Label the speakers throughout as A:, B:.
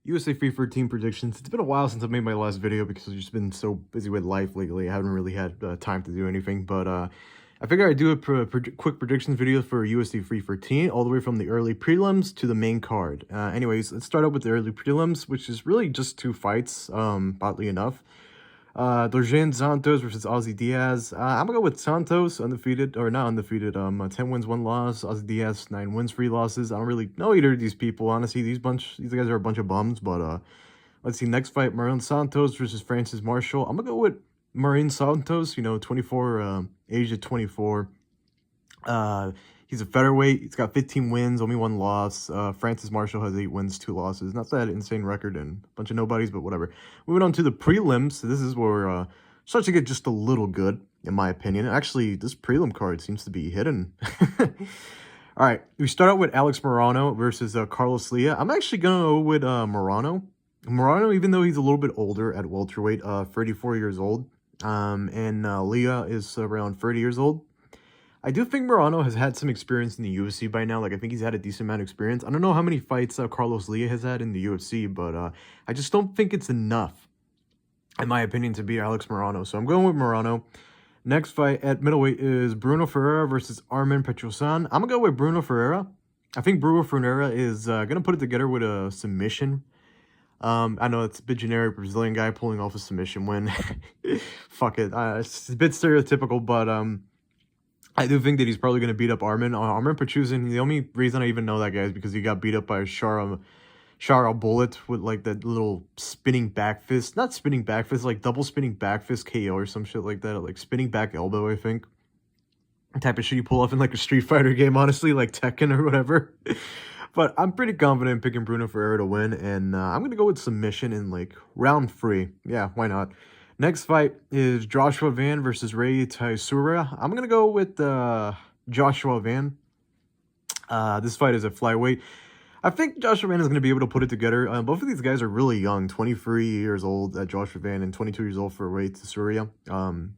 A: USA Free 13 predictions. It's been a while since I made my last video because I've just been so busy with life lately. I haven't really had time to do anything, but I figured I'd do a quick predictions video for UFC Free 13, all the way from the early prelims to the main card. Anyways, let's start out with the early prelims, which is really just two fights, oddly enough. Dorjan Santos versus Ozzy Diaz. I'm gonna go with Santos, undefeated, or not undefeated, 10 wins, 1 loss. Ozzy Diaz, 9 wins, 3 losses. I don't really know either of these people, honestly. These guys are a bunch of bums, but let's see, next fight, Marin Santos versus Francis Marshall. I'm gonna go with Marin Santos, 24, age of 24. He's a featherweight. He's got 15 wins, only 1 loss. Francis Marshall has 8 wins, 2 losses. Not that insane record and a bunch of nobodies, but whatever. Moving on to the prelims. So this is where it starts to get just a little good, in my opinion. Actually, this prelim card seems to be hidden. All right, we start out with Alex Morono versus Carlos Lea. I'm actually going to go with Morono. Morono, even though he's a little bit older at welterweight, 34 years old, and Lea is around 30 years old. I do think Morono has had some experience in the UFC by now. Like, I think he's had a decent amount of experience. I don't know how many fights Carlos Lea has had in the UFC, but I just don't think it's enough, in my opinion, to beat Alex Morono. So I'm going with Morono. Next fight at middleweight is Bruno Ferreira versus Armen Petrosan. I'm going to go with Bruno Ferreira. I think Bruno Ferreira is going to put it together with a submission. I know it's a bit generic, Brazilian guy pulling off a submission win. Fuck it. It's a bit stereotypical, but I do think that he's probably going to beat up Armen. Armen Petrosan, the only reason I even know that guy is because he got beat up by Shara Bullet with like that little spinning back fist. Not spinning back fist, like double spinning back fist KO or some shit like that. Like spinning back elbow, I think. The type of shit you pull off in like a Street Fighter game, honestly, like Tekken or whatever. But I'm pretty confident in picking Bruno Ferreira to win. And I'm going to go with submission in like round 3. Yeah, why not? Next fight is Joshua Van versus Ray Taisura. I'm going to go with Joshua Van. This fight is a flyweight. I think Joshua Van is going to be able to put it together. Both of these guys are really young, 23 years old at Joshua Van and 22 years old for Ray Taisura.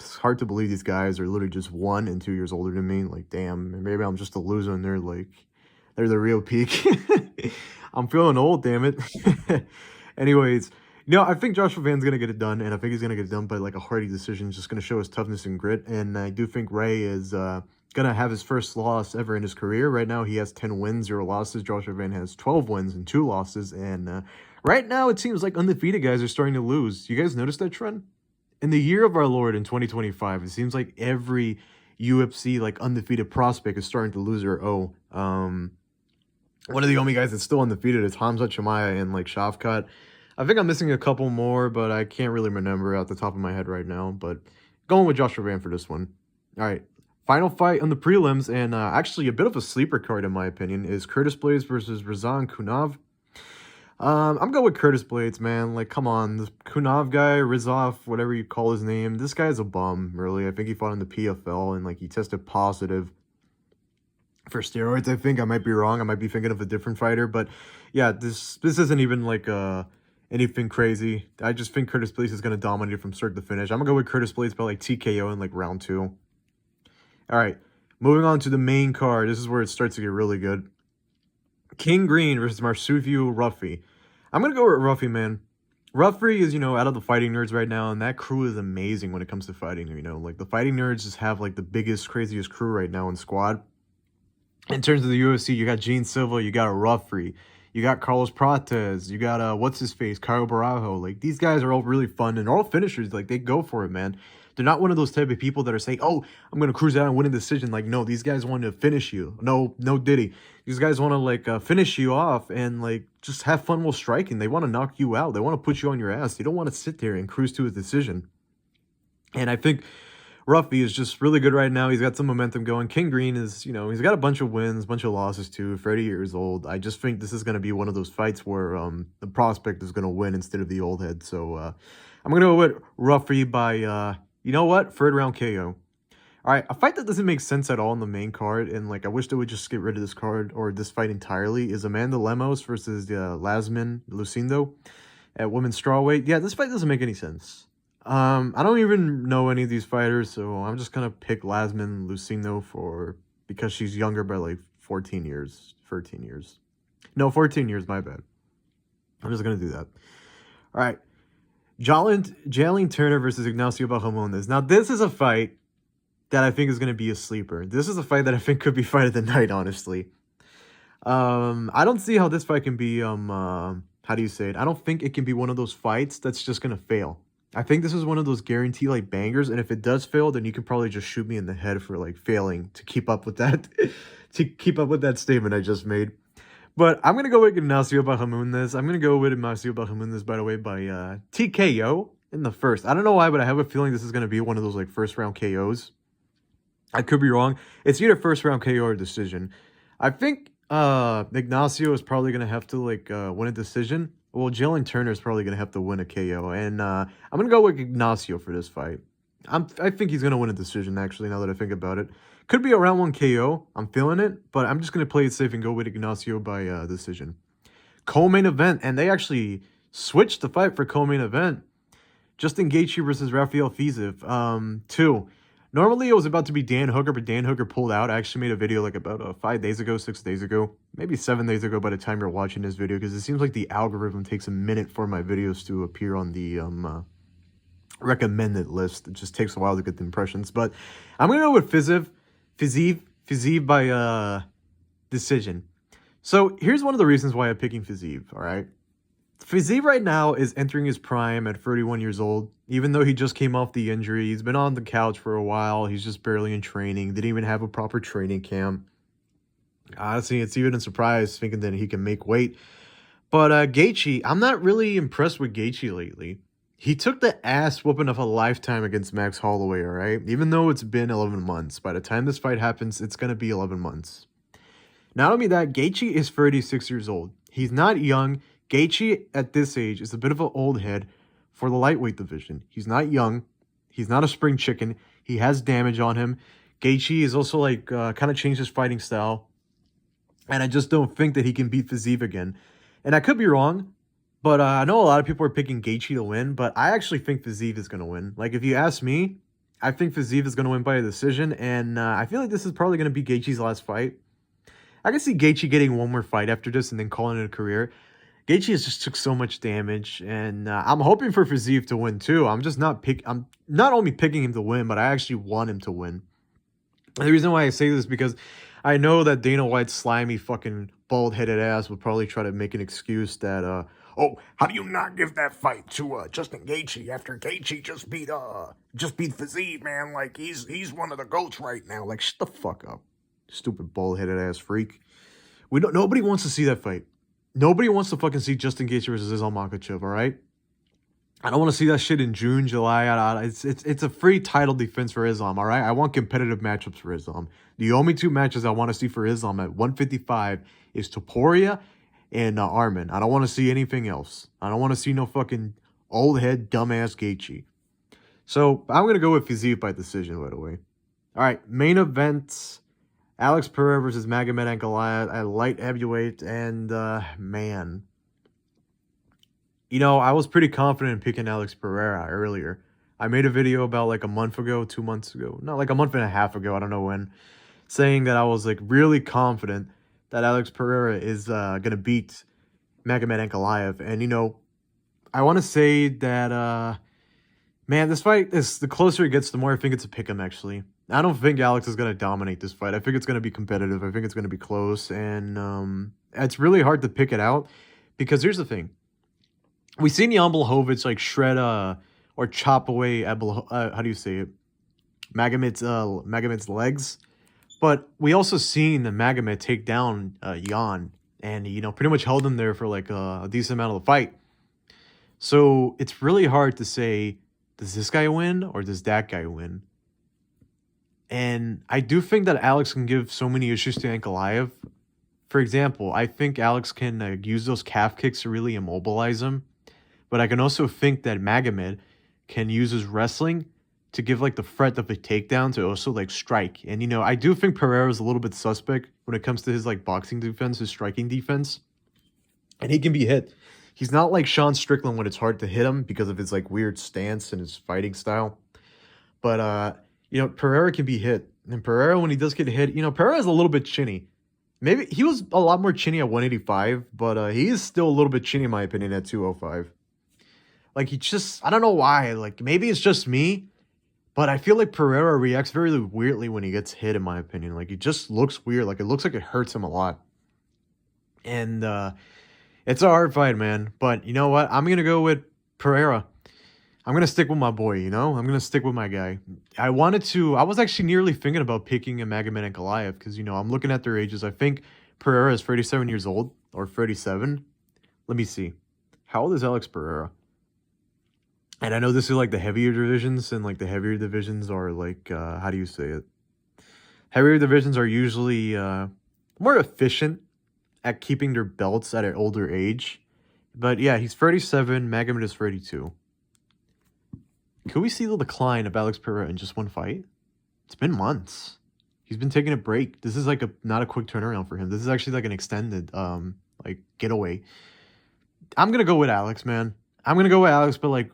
A: It's hard to believe these guys are literally just 1 and 2 years older than me. Like, damn, maybe I'm just a loser and they're the real peak. I'm feeling old, damn it. Anyways, I think Joshua Van's going to get it done, and I think he's going to get it done by like a hardy decision. He's just going to show his toughness and grit, and I do think Ray is going to have his first loss ever in his career. Right now, he has 10 wins, 0 losses. Joshua Van has 12 wins and 2 losses, and right now, it seems like undefeated guys are starting to lose. You guys notice that trend? In the year of our Lord, in 2025, it seems like every UFC, like, undefeated prospect is starting to lose or owe. One of the only guys that's still undefeated is Hamza Chimaev and, like, Shavkat. I think I'm missing a couple more, but I can't really remember out the top of my head right now. But going with Joshua Van for this one. All right. Final fight on the prelims, and actually a bit of a sleeper card in my opinion, is Curtis Blaydes versus Razan Kunav. I'm going with Curtis Blaydes, man. Like, come on. This Kunav guy, Rizov, whatever you call his name, this guy's a bum, really. I think he fought in the PFL, and, like, he tested positive for steroids, I think. I might be wrong. I might be thinking of a different fighter. But, yeah, this isn't even, like, anything crazy. I just think Curtis Blaydes is going to dominate from start to finish. I'm going to go with Curtis Blaydes by, like, TKO in, like, round 2. All right. Moving on to the main card. This is where it starts to get really good. King Green versus Marsuvio Ruffy. I'm going to go with Ruffy, man. Ruffy is, out of the fighting nerds right now, and that crew is amazing when it comes to fighting, Like, the fighting nerds just have, like, the biggest, craziest crew right now in squad. In terms of the UFC, you got Gene Silva, you got Ruffy, you got Carlos Prates, you got, what's-his-face, Caio Barajo. Like, these guys are all really fun, and they're all finishers. Like, they go for it, man. They're not one of those type of people that are saying, oh, I'm going to cruise out and win a decision. Like, no, these guys want to finish you. No Diddy. These guys want to, like, finish you off and, like, just have fun while striking. They want to knock you out. They want to put you on your ass. They don't want to sit there and cruise to a decision. And I think Ruffy is just really good right now. He's got some momentum going. King Green is, he's got a bunch of wins, a bunch of losses too. 30 years old. I just think this is going to be one of those fights where the prospect is going to win instead of the old head. So I'm going to go with Ruffy by, you know what? 3rd round KO. All right, a fight that doesn't make sense at all in the main card, and like I wish they would just get rid of this card or this fight entirely, is Amanda Lemos versus Lasmin Lucindo at women's strawweight. Yeah, this fight doesn't make any sense. I don't even know any of these fighters, so I'm just gonna pick Lasmin Lucindo because she's younger by like 14 years, 13 years. No, 14 years, my bad. I'm just going to do that. All right. Jalen Turner versus Ignacio Bahamondes. Now, this is a fight that I think is going to be a sleeper. This is a fight that I think could be fight of the night, honestly. I don't see how this fight can be, how do you say it? I don't think it can be one of those fights that's just going to fail. I think this is one of those guarantee like bangers, and if it does fail, then you can probably just shoot me in the head for like failing to keep up with that, to keep up with that statement I just made. But I'm gonna go with Ignacio Bahamondes. I'm gonna go with Ignacio Bahamondes, by the way, by TKO in the first. I don't know why, but I have a feeling this is gonna be one of those like first round KOs. I could be wrong. It's either first round KO or decision. I think Ignacio is probably gonna have to like win a decision. Well, Jalen Turner is probably going to have to win a KO. And I'm going to go with Ignacio for this fight. I think he's going to win a decision, actually, now that I think about it. Could be a round 1 KO. I'm feeling it. But I'm just going to play it safe and go with Ignacio by decision. Co-main event. And they actually switched the fight for co-main event. Justin Gaethje versus Rafael Fiziez. 2. Normally, it was about to be Dan Hooker, but Dan Hooker pulled out. I actually made a video like about 5 days ago, 6 days ago, maybe 7 days ago by the time you're watching this video, because it seems like the algorithm takes a minute for my videos to appear on the recommended list. It just takes a while to get the impressions. But I'm going to go with Fiziez by decision. So here's one of the reasons why I'm picking Fiziez, all right? Fiziez right now is entering his prime at 31 years old. Even though he just came off the injury, he's been on the couch for a while. He's just barely in training. Didn't even have a proper training camp. Honestly, it's even a surprise thinking that he can make weight. But Gaethje, I'm not really impressed with Gaethje lately. He took the ass whooping of a lifetime against Max Holloway, all right? Even though it's been 11 months. By the time this fight happens, it's going to be 11 months. Not only that, Gaethje is 36 years old. He's not young. Gaethje, at this age, is a bit of an old head for the lightweight division. He's not young. He's not a spring chicken. He has damage on him. Gaethje is also, like, kind of changed his fighting style. And I just don't think that he can beat Fiziez again. And I could be wrong, but I know a lot of people are picking Gaethje to win, but I actually think Fiziez is going to win. Like, if you ask me, I think Fiziez is going to win by a decision, and I feel like this is probably going to be Gaethje's last fight. I can see Gaethje getting one more fight after this and then calling it a career. Gaethje just took so much damage, and I'm hoping for Fiziez to win too. I'm not only picking him to win, but I actually want him to win. And the reason why I say this is because I know that Dana White's slimy fucking bald-headed ass would probably try to make an excuse that, oh, how do you not give that fight to Justin Gaethje after Gaethje just beat Fiziez, man? Like, he's one of the GOATs right now. Like, shut the fuck up, stupid bald-headed ass freak. Nobody wants to see that fight. Nobody wants to fucking see Justin Gaethje versus Islam Makhachev, all right? I don't want to see that shit in June, July. It's a free title defense for Islam, all right? I want competitive matchups for Islam. The only 2 matches I want to see for Islam at 155 is Topuria and Arman. I don't want to see anything else. I don't want to see no fucking old head, dumbass Gaethje. So I'm going to go with Fiziez by decision, by the way. All right, main event. Alex Pereira versus Magomed Ankalaev at light heavyweight, and man, you know, I was pretty confident in picking Alex Pereira earlier. I made a video about like a month ago, 2 months ago, no, like a month and a half ago, I don't know when, saying that I was like really confident that Alex Pereira is gonna beat Magomed Ankalaev, and you know, I want to say that man, this fight is the closer it gets, the more I think it's a pick'em actually. I don't think Alex is going to dominate this fight. I think it's going to be competitive. I think it's going to be close. And it's really hard to pick it out because here's the thing. We've seen Jan Blachowicz like shred or chop away at how do you say it? Magomed's legs. But we also seen the Magomed take down Jan and, you know, pretty much held him there for like a decent amount of the fight. So it's really hard to say, does this guy win or does that guy win? And I do think that Alex can give so many issues to Ankalaev. For example, I think Alex can use those calf kicks to really immobilize him. But I can also think that Magomed can use his wrestling to give like the threat of a takedown to also like strike. And, you know, I do think Pereira is a little bit suspect when it comes to his like boxing defense, his striking defense. And he can be hit. He's not like Sean Strickland when it's hard to hit him because of his like weird stance and his fighting style. But, you know, Pereira can be hit. And Pereira, when he does get hit, you know, Pereira is a little bit chinny. Maybe he was a lot more chinny at 185, but he is still a little bit chinny in my opinion at 205. Like, he just, I don't know why. Like, maybe it's just me, but I feel like Pereira reacts very weirdly when he gets hit, in my opinion. Like, he just looks weird. Like, it looks like it hurts him a lot. And it's a hard fight, man. But you know what? I'm going to go with Pereira. I'm going to stick with my boy, you know? I'm going to stick with my guy. I was actually nearly thinking about picking a Magomed and Ankalaev because, you know, I'm looking at their ages. I think Pereira is 37 years old or 37. Let me see. How old is Alex Pereira? And I know this is like the heavier divisions, and like the heavier divisions are like, how do you say it? Heavier divisions are usually more efficient at keeping their belts at an older age. But yeah, he's 37, Magomed is 32. Could we see the decline of Alex Pereira in just one fight? It's been months. He's been taking a break. This is like not a quick turnaround for him. This is actually like an extended like getaway. I'm gonna go with Alex, man. I'm gonna go with Alex, but like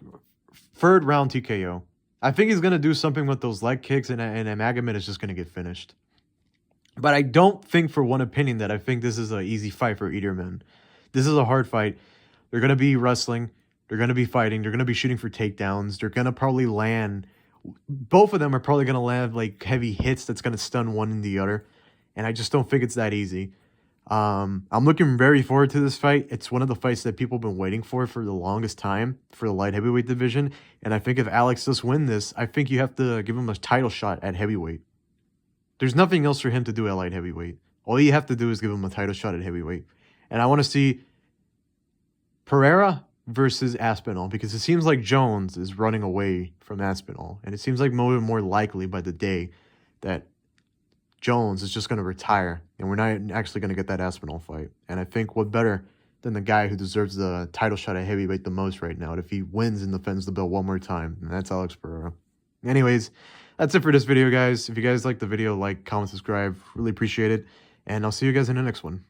A: third round TKO. I think he's gonna do something with those leg kicks, and Magomed is just gonna get finished. But I don't think for one opinion that I think this is an easy fight for either man. This is a hard fight. They're gonna be wrestling. They're going to be fighting. They're going to be shooting for takedowns. They're going to probably land. Both of them are probably going to land like heavy hits that's going to stun one and the other. And I just don't think it's that easy. I'm looking very forward to this fight. It's one of the fights that people have been waiting for the longest time for the light heavyweight division. And I think if Alex does win this, I think you have to give him a title shot at heavyweight. There's nothing else for him to do at light heavyweight. All you have to do is give him a title shot at heavyweight. And I want to see Pereira versus Aspinall, because it seems like Jones is running away from Aspinall, and it seems like more likely by the day that Jones is just going to retire, and we're not actually going to get that Aspinall fight. And I think what better than the guy who deserves the title shot at heavyweight the most right now, if he wins and defends the belt one more time, and that's Alex Pereira. Anyways, that's it for this video, guys. If you guys like the video, like, comment, subscribe. Really appreciate it, and I'll see you guys in the next one.